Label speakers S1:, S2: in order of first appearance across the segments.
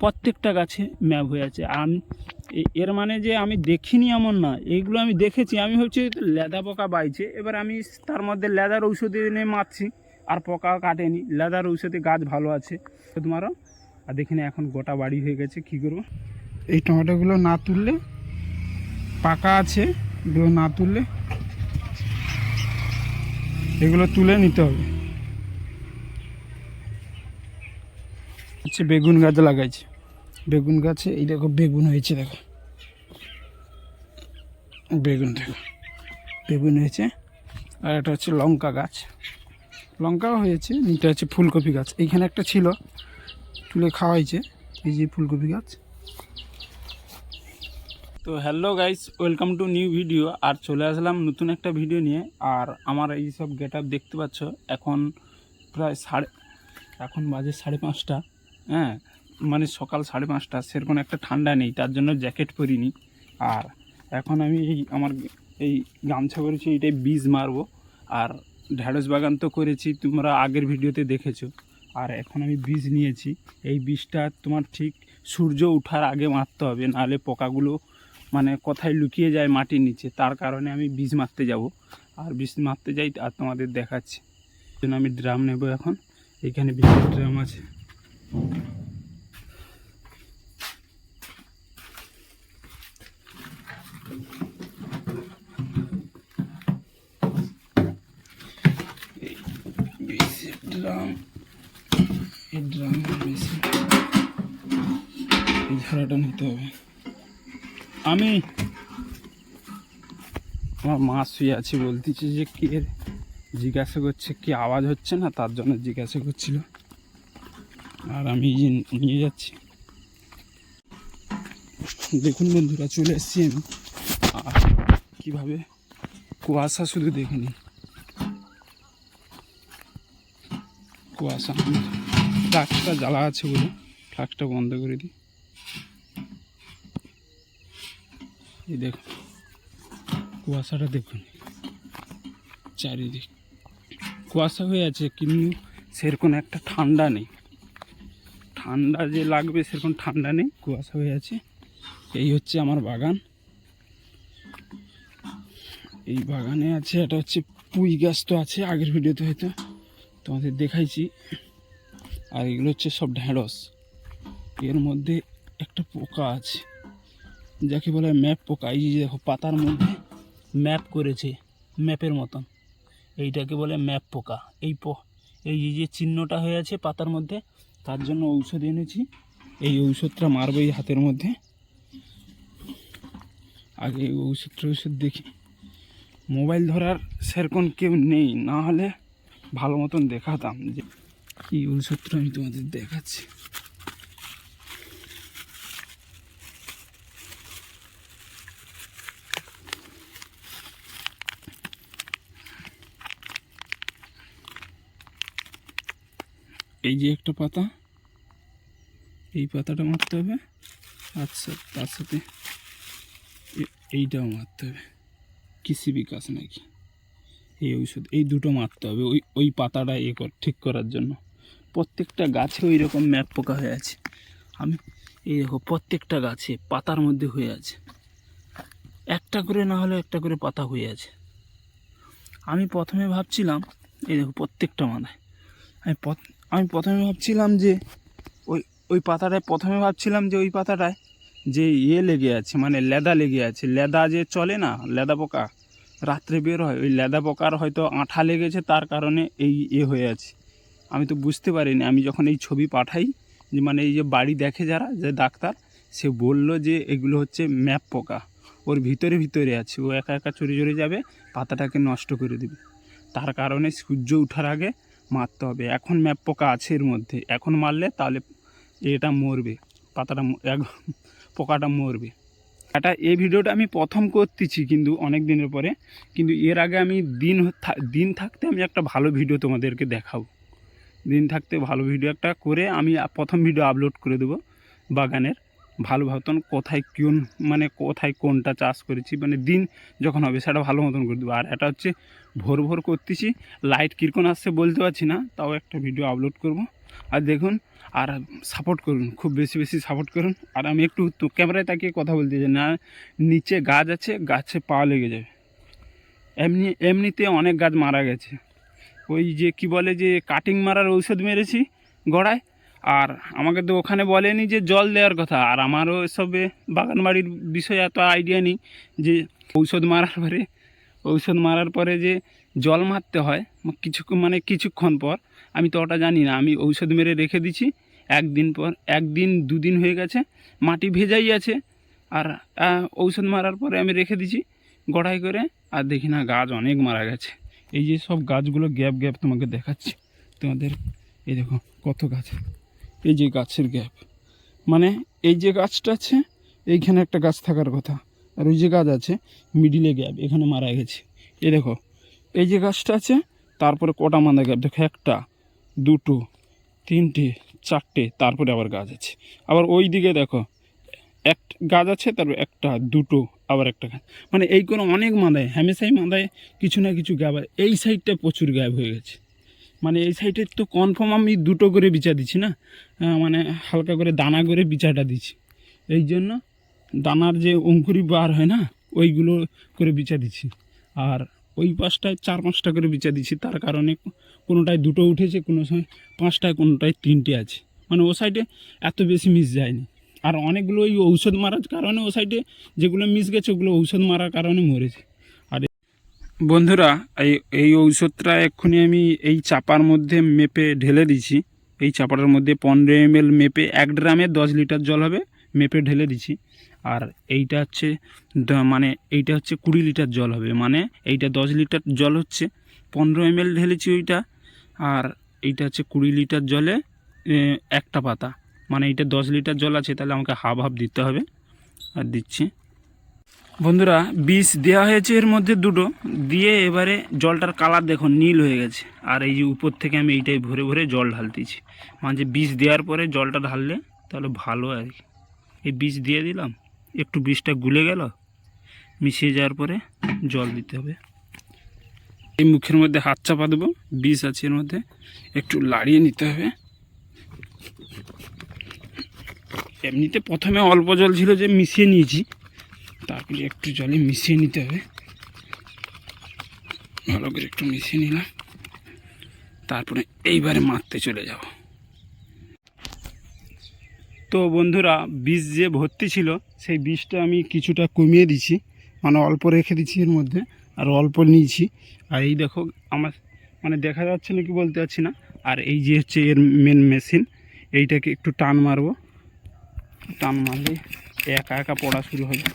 S1: প্রত্যেকটা গাছে ম্যাপ হয়ে আছে। আর এর মানে যে আমি দেখিনি এমন না, এইগুলো আমি দেখেছি। আমি ভাবছি লেদা পোকা বাইছে, এবার আমি তার মধ্যে লেদার ঔষধি এনে মারছি, আর পোকা কাটেনি। লেদার ঔষধি গাছ ভালো আছে তোমারও। আর দেখিনি এখন গোটা বাড়ি হয়ে গেছে, কী করবো? এই টমেটোগুলো না তুললে, পাকা আছে, এগুলো না তুললে, এগুলো তুলে নিতে হবে। হচ্ছে বেগুন গাছ লাগাইছে, বেগুন গাছে এই দেখো বেগুন হয়েছে, দেখো বেগুন, দেখো বেগুন হয়েছে। আর এটা হচ্ছে লঙ্কা গাছ, লঙ্কাও হয়েছে। এটা হচ্ছে ফুলকপি গাছ, এইখানে একটা ছিল, তুলে খাওয়াইছে। এই যে ফুলকপি গাছ। তো hello guys, welcome to new video. আর চলে আসলাম নতুন একটা ভিডিও নিয়ে। আর আমার এই সব গেট আপ দেখতে পাচ্ছ, এখন প্রায় এখন বাজে 5:30। হ্যাঁ, মানে সকাল 5:30। সেরকম একটা ঠান্ডা নেই, তার জন্য জ্যাকেট পরিনি। আর এখন আমি আমার এই গামছা করেছি, এইটাই বীজ মারবো। আর ঢ্যাঁড়স বাগান তো করেছি, তোমরা আগের ভিডিওতে দেখেছো। আর এখন আমি বীজ নিয়েছি। এই বীজটা তোমার ঠিক সূর্য ওঠার আগে মারতে হবে, নাহলে পোকাগুলো মানে কোথায় লুকিয়ে যায় মাটির নিচে। তার কারণে আমি বীজ মারতে যাব। আর বীজ মারতে যাই আর তোমাদের দেখাচ্ছি। জন্য আমি ড্রাম নেব এখন। এইখানে বীজের ড্রাম আছে। ড্রাম, এই ড্রামের বেশি এই ঝাড়াটা নিতে হবে। আমি আমার মা শুয়ে আছি, বলতেছি যে কে জিজ্ঞাসা করছে, কি আওয়াজ হচ্ছে না, তার জন্য জিজ্ঞাসা করছিল। আর আমি নিয়ে যাচ্ছি। দেখুন বন্ধুরা, চলে এসেছি আমি। আর কীভাবে কুয়াশা শুধু দেখিনি, কুয়াশা। ফ্লাক্সটা জ্বালা আছে বলে ফ্লাক্সটা বন্ধ করে দিই। এই দেখুন কুয়াশাটা, দেখুন চারিদিক কুয়াশা হয়ে আছে, কিন্তু সেরকম একটা ঠান্ডা নেই। ঠান্ডা যে লাগবে সেরকম ঠান্ডা নেই, কুয়াশা হয়ে আছে। এই হচ্ছে আমার বাগান। এই বাগানে আছে, এটা হচ্ছে পুঁই গাছ তো আছে, আগের ভিডিওতে হয়তো তোমাদের দেখাইছি। আর এগুলো হচ্ছে সব ঢ্যাঁড়স। এর মধ্যে একটা পোকা আছে, যাকে বলে ম্যাপ পোকা। এই যে দেখো পাতার মধ্যে ম্যাপ করেছে, ম্যাপের মতন। এইটাকে বলে ম্যাপ পোকা। এই যে চিহ্নটা হয়ে আছে পাতার মধ্যে, তার জন্য ঔষধ এনেছি। এই ঔষধটা মারবো এই হাতের মধ্যে। আগে ঔষধ দেখি। মোবাইল ধরার সেরকম কেউ নেই, না হলে ভালো মতন দেখাতাম যে এই ঔষধটা আমি তোমাদের দেখাচ্ছি। এই যে একটা পাতা, এই পাতাটা মারতে হবে। আচ্ছা, তার সাথে এইটাও মারতে হবে, কৃষি বিকাশ নাকি এই ঔষধ, এই দুটো মারতে হবে ওই পাতাটা ঠিক করার জন্য। প্রত্যেকটা গাছে ওই রকম ম্যাপ পোকা হয়ে আছে। আমি এই দেখো প্রত্যেকটা গাছে পাতার মধ্যে হয়ে আছে, একটা করে না হলে একটা করে পাতা হয়ে আছে। আমি প্রথমে ভাবছিলাম, এই দেখো প্রত্যেকটা মাথায়, আমি প্রথমে ভাবছিলাম যে ওই পাতাটায়, ওই পাতাটায় যে লেগে আছে, মানে লেদা লেগে আছে। লেদা যে চলে না, লেদা পোকা রাত্রে বের হয়, ওই লেদা পোকার হয়তো আঠা লেগেছে, তার কারণে এই হয়ে আছে। আমি তো বুঝতে পারিনি। আমি যখন এই ছবি পাঠাই, যে মানে এই যে বাড়ি দেখে যারা, যে ডাক্তার, সে বলল যে এগুলো হচ্ছে ম্যাপ পোকা, ওর ভিতরে আছে, ও একা একা চড়ে যাবে, পাতাটাকে নষ্ট করে দেবে। তার কারণে সূর্য ওঠার আগে মারতে হবে। এখন ম্যাপ পোকা আছে এর মধ্যে, এখন মারলে তাহলে এটা মরবে, পোকাটা মরবে। এই ভিডিওটা আমি প্রথম করতেছি, কিন্তু অনেক দিনের পরে। কিন্তু এর আগে আমি দিন থাকতে আমি একটা ভালো ভিডিও তোমাদেরকে দেখাবো। দিন থাকতে ভালো ভিডিও একটা করে আমি প্রথম ভিডিও আপলোড করে দেবো বাগানের। ভালো মতন কোথায় কোন মানে কোথায় কোনটা চাষ করেছি, মানে দিন যখন হবে সেটা ভালো মতন করে দেবো। আর এটা হচ্ছে ভোর ভোর করতেছি, লাইট কীরকম আসছে বলতে পারছি না, তাও একটা ভিডিও আপলোড করব। আর দেখুন, আর সাপোর্ট করুন, খুব বেশি বেশি সাপোর্ট করুন। আর আমি একটু তো ক্যামেরায় তাকিয়ে কথা বলতে চাই না, নিচে গাছ আছে, গাছে পা লেগে যাবে। এমনিতে অনেক গাছ মারা গেছে, ওই যে কি বলে যে কাটিং মারার ঔষধ মেরেছি গোড়ায়। আর আমাকে তো ওখানে বলেনি যে জল দেওয়ার কথা, আর আমারও এসবে বাগান বাড়ির বিষয়ে এত আইডিয়া নেই যে ঔষধ মারার পরে যে জল মারতে হয় কিছুক্ষণ পর, আমি তো ওটা জানি না। আমি ঔষধ মেরে রেখে দিছি, একদিন দুদিন হয়ে গেছে, মাটি ভেজাই আছে। আর ঔষধ মারার পরে আমি রেখে দিছি গোড়ায় করে, আর দেখি না গাছ অনেক মারা গেছে। এই যে সব গাছগুলো গ্যাপ গ্যাপ তোমাকে দেখাচ্ছি তোমাদের, এই দেখো কত গাছ, এই যে গাছের গ্যাপ, মানে এই যে গাছটা আছে এইখানে একটা গাছ থাকার কথা, আর ওই যে গাছ আছে মিডিলে গ্যাপ, এখানে মারা গেছে। এই দেখো এই যে গাছটা আছে, তারপরে কটা মারা গ্যাপ দেখো, একটা দুটো তিনটে চারটে, তারপরে আবার গাছ আছে। আবার ওই দিকে দেখো একটা গাছ আছে, তারপর একটা দুটো আবার একটা গাছ, মানে এই কোনো অনেক মাদায় হামেশাই মাদায় কিছু না কিছু গ্যাপ। এই সাইডটা প্রচুর গ্যাপ হয়ে গেছে, মানে এই সাইডে তো কনফার্ম আমি দুটো করে বিচা দিচ্ছি না, মানে হালকা করে দানা করে বিচাটা দিচ্ছি। এই জন্য দানার যে অঙ্কুরি বার হয় না, ওইগুলো করে বিচা দিচ্ছি। আর ওই পাশটায় 4-5টা করে বিচা দিচ্ছি, তার কারণে কোনোটায় দুটো উঠেছে, কোনো সময় 5টায়, কোনোটায় 3টে আছে, মানে ও সাইডে এত বেশি মিস যায়নি। আর অনেকগুলো ওই ঔষধ মারার কারণে ও সাইডে যেগুলো মিস গেছে ওগুলো ঔষধ মারার কারণে মরেছে। আর বন্ধুরা, এই ঔষধটা এক্ষুনি আমি এই চাপার মধ্যে মেপে ঢেলে দিছি। এই চাপাটার মধ্যে 15 ml মেপে, 1 ড্রামে 10 লিটার জল হবে, মেপে ঢেলে দিছি। আর এইটা হচ্ছে এইটা হচ্ছে 20 লিটার জল হবে, মানে এইটা 10 লিটার জল হচ্ছে 15 ml ঢেলেছি ওইটা। আর এইটা হচ্ছে 20 লিটার জলে একটা পাতা, মানে এইটা 10 লিটার জল আছে, তাহলে আমাকে হাফ দিতে হবে। আর দিচ্ছি বন্ধুরা, বিষ দেওয়া হয়েছে এর মধ্যে দুটো দিয়ে, এবারে জলটার কালার দেখো নীল হয়ে গেছে। আর এই যে উপর থেকে আমি এইটাই ভরে ভরে জল ঢালতেছি, মানে বিষ দেওয়ার পরে জলটা ঢাললে তাহলে ভালো আর কি। এই বিষ দিয়ে দিলাম, একটু বিষটা গুলে গেল, মিশিয়ে যাওয়ার পরে জল দিতে হবে। এই মুখের মধ্যে হাত চাপা দেবো, বিষ আছে এর মধ্যে, একটু লাড়িয়ে নিতে হবে। এমনিতে প্রথমে অল্প জল ছিল যে মিশিয়ে নিয়েছি, তারপরে একটু জলে মিশিয়ে নিতে হবে, ভালো করে একটু মিশিয়ে নিলাম, তারপরে এইবারে মারতে চলে যাব। তো বন্ধুরা, বীজ যে ভর্তি ছিল সেই বীজটা আমি কিছুটা কমিয়ে দিছি, মানে অল্প রেখে দিচ্ছি এর মধ্যে, আর অল্প নিয়েছি। আর এই দেখো আমার মানে দেখা যাচ্ছে না কি বলতে পারছি না। আর এই যে হচ্ছে এর মেন মেশিন, এইটাকে একটু টান মারবো, টান মারলে একা একা পড়া শুরু হবে।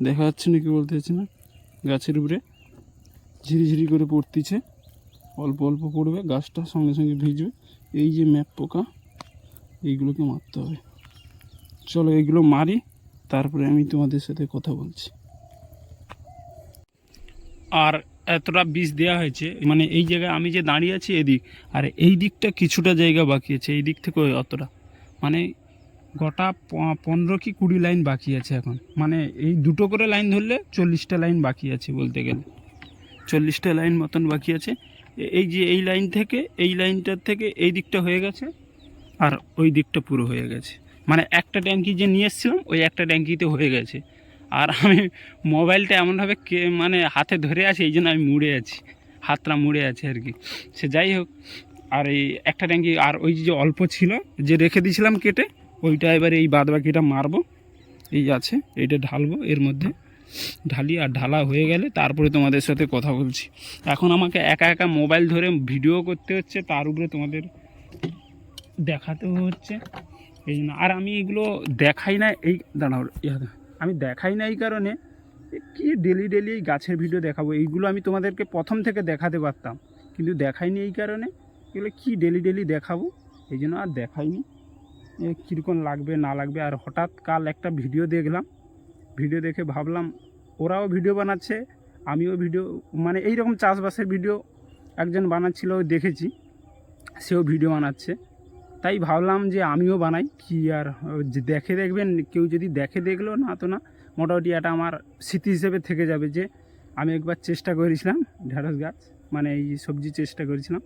S1: দেখা যাচ্ছে না কি বলতে পারছি না, গাছের উপরে ঝিরিঝিরি করে পড়তেছে, অল্প অল্প পড়বে, গাছটা সঙ্গে সঙ্গে ভিজবে। এই যে ম্যাপ পোকা, এইগুলোকে মারতে হবে। চলো এইগুলো মারি, তারপরে আমি তোমাদের সাথে কথা বলছি। আর এতটা বিষ দেওয়া হয়েছে, মানে এই জায়গায় আমি যে দাঁড়িয়ে আছি এদিক, আর এই দিকটা কিছুটা জায়গা বাকি আছে, এই দিক থেকে অতটা, মানে গোটা 15 কি 20 লাইন বাকি আছে এখন। মানে এই দুটো করে লাইন ধরলে 40টা লাইন বাকি আছে, বলতে গেলে 40টা লাইন মতন বাকি আছে। এই যে এই লাইন থেকে এই লাইনটার থেকে এই দিকটা হয়ে গেছে, আর ওই দিকটা পুরো হয়ে গেছে। মানে একটা ট্যাঙ্কি যে নিয়ে এসেছিলাম ওই একটা ট্যাঙ্কিতে হয়ে গেছে। আর আমি মোবাইলটা এমনভাবে মানে হাতে ধরে আছি, এই জন্য আমি মুড়ে আছি, হাতটা মুড়ে আছে আর কি। সে যাই হোক, আর এই একটা ট্যাঙ্কি, আর ওই যে অল্প ছিল যে রেখে দিয়েছিলাম কেটে, ওইটা এবারে এই বাদ বাকিটা মারবো, এই আছে এইটা ঢালবো এর মধ্যে, ঢালি। আর ঢালা হয়ে গেলে তারপরে তোমাদের সাথে কথা বলছি। এখন আমাকে একা একা মোবাইল ধরে ভিডিও করতে হচ্ছে, তার উপরে তোমাদের দেখাতেও হচ্ছে, এই জন্য। আর আমি এগুলো দেখাই না, এই দাঁড়াও, আমি দেখাই না এই কারণে, কি ডেলি ডেলি এই গাছের ভিডিও দেখাবো, এইগুলো আমি তোমাদেরকে প্রথম থেকে দেখাতে পারতাম, কিন্তু দেখাইনি এই কারণে। এগুলো কি ডেলি ডেলি দেখাবো, এই জন্য আর দেখাইনি, কীরকম লাগবে না লাগবে। আর হঠাৎ কাল একটা ভিডিও দেখলাম, ভিডিও দেখে ভাবলাম ওরাও ভিডিও বানাচ্ছে, আমিও ভিডিও, মানে এইরকম চাষবাসের ভিডিও একজন বানাচ্ছিল দেখেছি, সেও ভিডিও বানাচ্ছে, তাই ভাবলাম যে আমিও বানাই। কি আর যে দেখবেন, কেউ যদি দেখলো না তো না, মোটামুটি এটা আমার স্মৃতি হিসেবে থেকে যাবে যে আমি একবার চেষ্টা করেছিলাম ঢেঁড়স গাছ, মানে এই সবজি চেষ্টা করেছিলাম।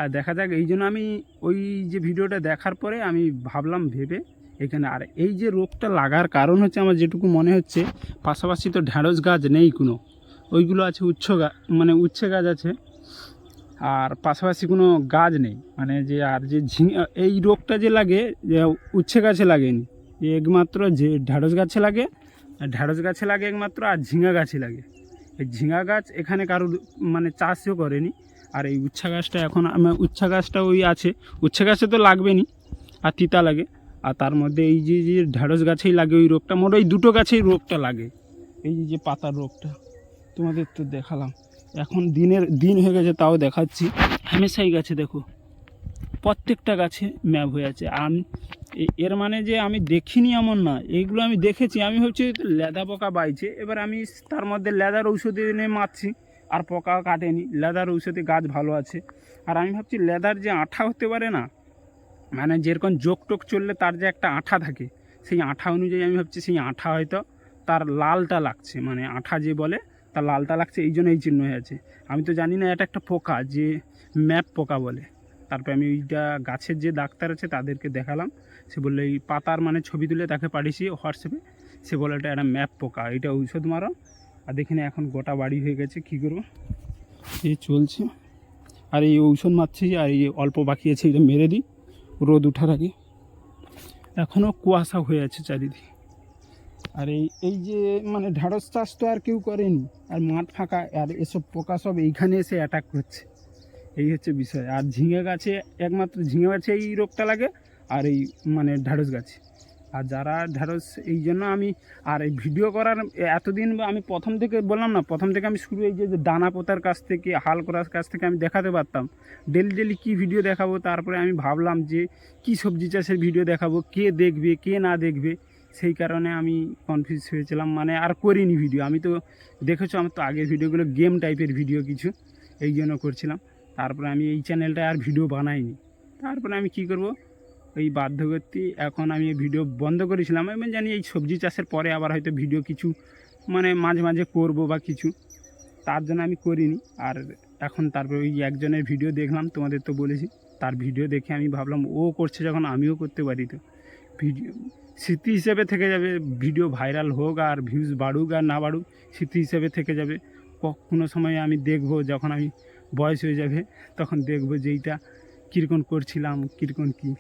S1: আর দেখা যাক, এই জন্য আমি ওই যে ভিডিওটা দেখার পরে আমি ভাবলাম ভেবে এখানে। আর এই যে রোগটা লাগার কারণ হচ্ছে, আমার যেটুকু মনে হচ্ছে, পাশাপাশি তো ঢেঁড়স গাছ নেই কোনো, ওইগুলো আছে মানে উচ্ছে গাছ আছে, আর পাশাপাশি কোনো গাছ নেই। মানে যে আর যে এই রোগটা যে লাগে, যে উচ্ছে গাছে লাগেনি, একমাত্র যে ঢেঁড়স গাছে লাগে, ঢেঁড়স গাছে লাগে একমাত্র, আর ঝিঙা গাছে লাগে। এই ঝিঙা গাছ এখানে কারোর মানে চাষও করেনি। আর এই উচ্ছা গাছটা এখন আমার উচ্ছা গাছটা ওই আছে, উচ্ছে গাছে তো লাগবে নি, আর তিতা লাগে। আর তার মধ্যে এই যে ঢেঁড়স গাছেই লাগে ওই রোগটা, মোট ওই দুটো গাছেই রোগটা লাগে। এই যে পাতার রোগটা তোমাদের তো দেখালাম, এখন দিন হয়ে গেছে তাও দেখাচ্ছি। হামেশাই গাছে দেখো, প্রত্যেকটা গাছে ম্যাপ হয়ে আছে। এর মানে যে আমি দেখিনি এমন না, এইগুলো আমি দেখেছি। আমি ভাবছি লেদা পোকা বাইছে, এবার আমি তার মধ্যে লেদার ঔষধি এনে মারছি, আর পোকা কাটেনি, লেদার ঔষধি গাছ ভালো আছে। আর আমি ভাবছি লেদার যে আঠা হতে পারে না, মানে যেরকম জোক টোক চললে তার যে একটা আঠা থাকে, সেই আঠা অনুযায়ী আমি ভাবছি সেই আঠা হয়তো তার লালটা লাগছে, মানে আঠা যে বলে তার লালটা লাগছে, এই জন্য এই চিহ্ন হয়ে আছে। আমি তো জানি না এটা একটা পোকা, যে ম্যাপ পোকা বলে। তারপরে আমি ওইটা গাছের যে ডাক্তার আছে তাদেরকে দেখালাম, সে বললো এই পাতার মানে ছবি তুলে তাকে পাঠিয়েছি হোয়াটসঅ্যাপে, সে বলে এটা একটা ম্যাপ পোকা, এটা ঔষধ মারো। আর দেখিনি এখন গোটা বাড়ি হয়ে গেছে, কী করবো, এই চলছে। আর এই ঔষধ মারছি, আর এই অল্প বাকি আছে, এটা মেরে দিই রোদ ওঠার আগে। এখনও কুয়াশা হয়ে আছে চারিদিকে। আর এই যে মানে ঢেঁড়স চাষ তো আর কেউ করেনি, আর মাঠ ফাঁকা, আর এসব পোকা সব এইখানে এসে অ্যাটাক করছে, এই হচ্ছে বিষয়। আর ঝিঙে গাছে, একমাত্র ঝিঙে গাছে এই রোগটা লাগে, আর এই মানে ঢেঁড়স গাছে। আর যারা ঢেঁড়স, এই জন্য আমি আর এই ভিডিও করার এতদিন আমি প্রথম থেকে বললাম না, প্রথম থেকে আমি শুরু এই যে দানা পোতার কাছ থেকে, হাল করার কাছ থেকে আমি দেখাতে পারতাম ডেলি কী ভিডিও দেখাবো। তারপরে আমি ভাবলাম যে কি সবজি চাষের ভিডিও দেখাবো, কে দেখবে কে না দেখবে, সেই কারণে আমি কনফিউজ হয়েছিলাম, মানে আর করিনি ভিডিও। আমি তো দেখেছো আমার তো আগের ভিডিওগুলো গেম টাইপের ভিডিও কিছু, এই জন্য করছিলাম। তারপরে আমি এই চ্যানেলটায় আর ভিডিও বানাইনি। তারপরে আমি কি করব, এই বাধ্যগতি এখন আমি ভিডিও বন্ধ করেছিলাম। আমি জানি এই সবজি চাষের পরে আবার হয়তো ভিডিও কিছু মানে মাঝে মাঝে করব বা কিছু, তার জন্য আমি করিনি। আর এখন তারপরে ওই একজনের ভিডিও দেখলাম, তোমাদের তো বলেছি, তার ভিডিও দেখে আমি ভাবলাম ও করছে যখন আমিও করতে পারি, তো ভিডিও স্মৃতি হিসেবে থেকে যাবে। ভিডিও ভাইরাল হোক আর ভিউজ বাড়ুক আর না বাড়ুক, স্মৃতি হিসেবে থেকে যাবে। কোনো সময় আমি দেখব, যখন আমি বয়স হয়ে যাবে তখন দেখব যে এইটা কীরকম করছিলাম, কীরকম কী।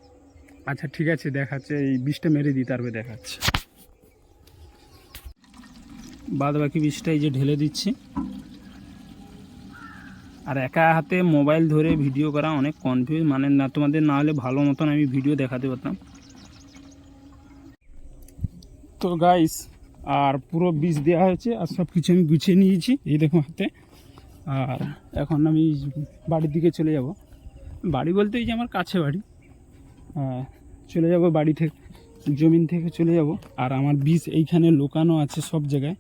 S1: আচ্ছা ঠিক আছে, দেখাচ্ছে, এই বিষটা মেরে দিই তারপরে দেখাচ্ছে। বাদ বাকি বিষটা এই যে ঢেলে দিচ্ছি। আর একা হাতে মোবাইল ধরে ভিডিও করা অনেক কনফিউজ, মানে না তোমাদের না হলে ভালো মতন আমি ভিডিও দেখাতে পারতাম। তো গাইস, আর পুরো বীজ দেওয়া হয়েছে, আর সব কিছু আমি গুছিয়ে নিয়েছি, এই দেখো হাতে। আর এখন আমি বাড়ির দিকে চলে যাব। বাড়ি বলতে এই যে আমার কাছে বাড়ি, চলে যাব বাড়ি থেকে, জমিন থেকে চলে যাব। আর আমার বীজ এইখানে লুকানো আছে সব জায়গায়,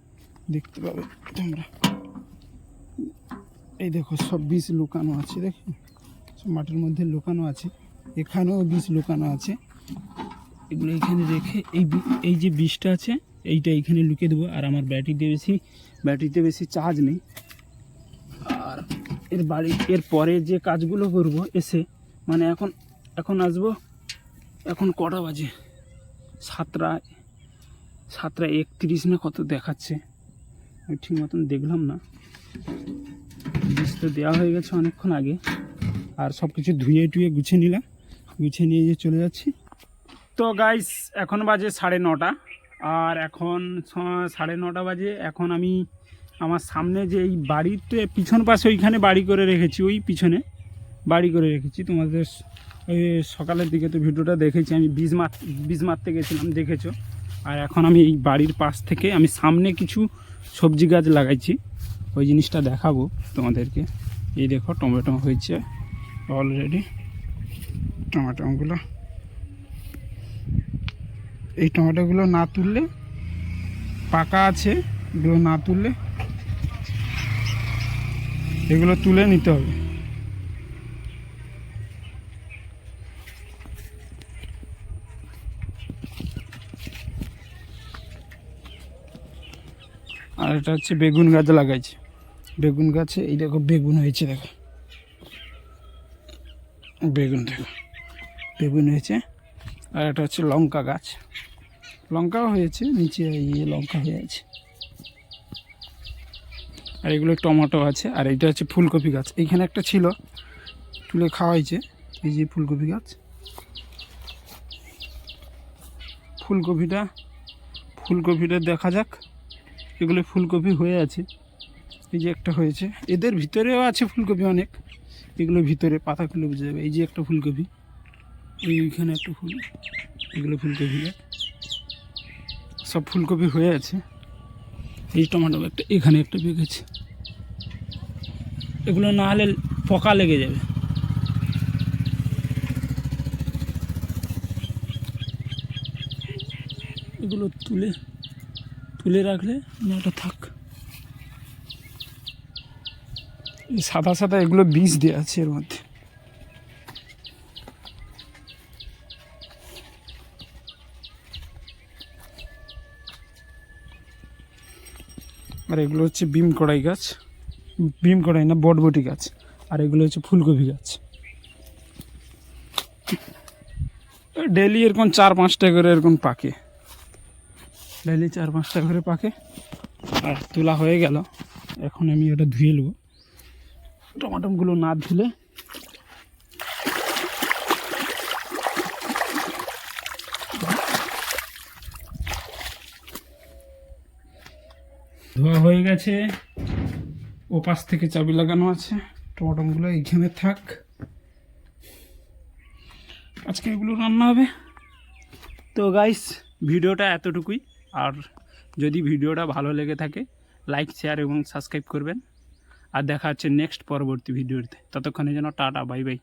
S1: দেখতে পাবে তোমরা। এই দেখো সব বীজ লুকানো আছে, দেখো সব মাটির মধ্যে লুকানো আছে, এখানেও বীজ লুকানো আছে। এগুলো এইখানে রেখে এই যে বীজটা আছে এইটা এইখানে লুকিয়ে দেবো। আর আমার ব্যাটারিতে বেশি চার্জ নেই। আর এর পরে যে কাজগুলো করব এসে, মানে এখন আসবো। এখন কটা বাজে? 7:31 না কত দেখাচ্ছে, আমি ঠিক মতন দেখলাম না। বীজ তো দেওয়া হয়ে গেছে অনেকক্ষণ আগে। আর সব কিছু ধুয়ে টুয়ে গুছিয়ে নিলাম, গুছিয়ে নিয়ে যে চলে যাচ্ছি। তো গাইস এখন বাজে 9:30, আর এখন 9:30 বাজে। এখন আমি আমার সামনে যে এই বাড়িতে পিছন পাশে ওইখানে বাড়ি করে রেখেছি, ওই পিছনে বাড়ি করে রেখেছি। তোমাদের ওই সকালের দিকে তো ভিডিওটা দেখেছি, আমি বীজ মারতে গেছিলাম, দেখেছো। আর এখন আমি এই বাড়ির পাশ থেকে আমি সামনে কিছু সবজি গাছ লাগাইছি, ওই জিনিসটা দেখাবো তোমাদেরকে। এই দেখো টমেটো হয়েছে অলরেডি, টমেটোগুলো, এই টমেটোগুলো না তুললে, পাকা আছে এগুলো না তুললে, এগুলো তুলে নিতে হবে। আর এটা হচ্ছে বেগুন গাছ লাগাইছে, বেগুন গাছে এই দেখো বেগুন হয়েছে, দেখো বেগুন, দেখো বেগুন হয়েছে। আর এটা হচ্ছে লঙ্কা গাছ, লঙ্কাও হয়েছে, নিচে ইয়ে লঙ্কা হয়ে আছে। আর এগুলো টমেটো আছে। আর এইটা হচ্ছে ফুলকপি গাছ, এইখানে একটা ছিল তুলে খাওয়া হয়েছে। এই যে ফুলকপি গাছ, ফুলকপিটা দেখা যাক। এগুলো ফুলকপি হয়ে আছে, এই যে একটা হয়েছে, এদের ভিতরেও আছে ফুলকপি অনেক, এগুলো ভিতরে পাতাগুলো বুঝে যাবে। এই যে একটা ফুলকপি, এইখানে একটা ফুল, এগুলো ফুলকপি গাছ, সব ফুলকপি হয়ে আছে। এই টমেটো একটা, এখানে একটা বেগেছে, এগুলো না হলে পোকা লেগে যাবে। এগুলো তুলে রাখলে ওটা থাক। এই সাদা সাদা এগুলো বীজ দেওয়া আছে এর মধ্যে। আর এগুলো হচ্ছে বিম কড়াই গাছ, বিম কড়াই না, বটবটি গাছ। আর এগুলো হচ্ছে ফুলকপি গাছ। ডেলি এরকম 4-5টা করে এরকম পাকে, ডেলি 4-5টা করে পাকে। আর তোলা হয়ে গেল, এখন আমি ওটা ধুয়ে নেব। টমাটোগুলো না ধুলে ধোয়া হয়ে গেছে, ও পাশ থেকে চাবি লাগানো আছে। টমাটোগুলো এইখানে থাক, আজকে এগুলো রান্না হবে। তো গাইস, ভিডিওটা এতটুকুই। আর যদি ভিডিওটা ভালো লেগে থাকে, লাইক, শেয়ার এবং সাবস্ক্রাইব করবেন। আর দেখা হচ্ছে নেক্সট পরবর্তী ভিডিওতে। ততক্ষণের জন্য টাটা, বাই বাই।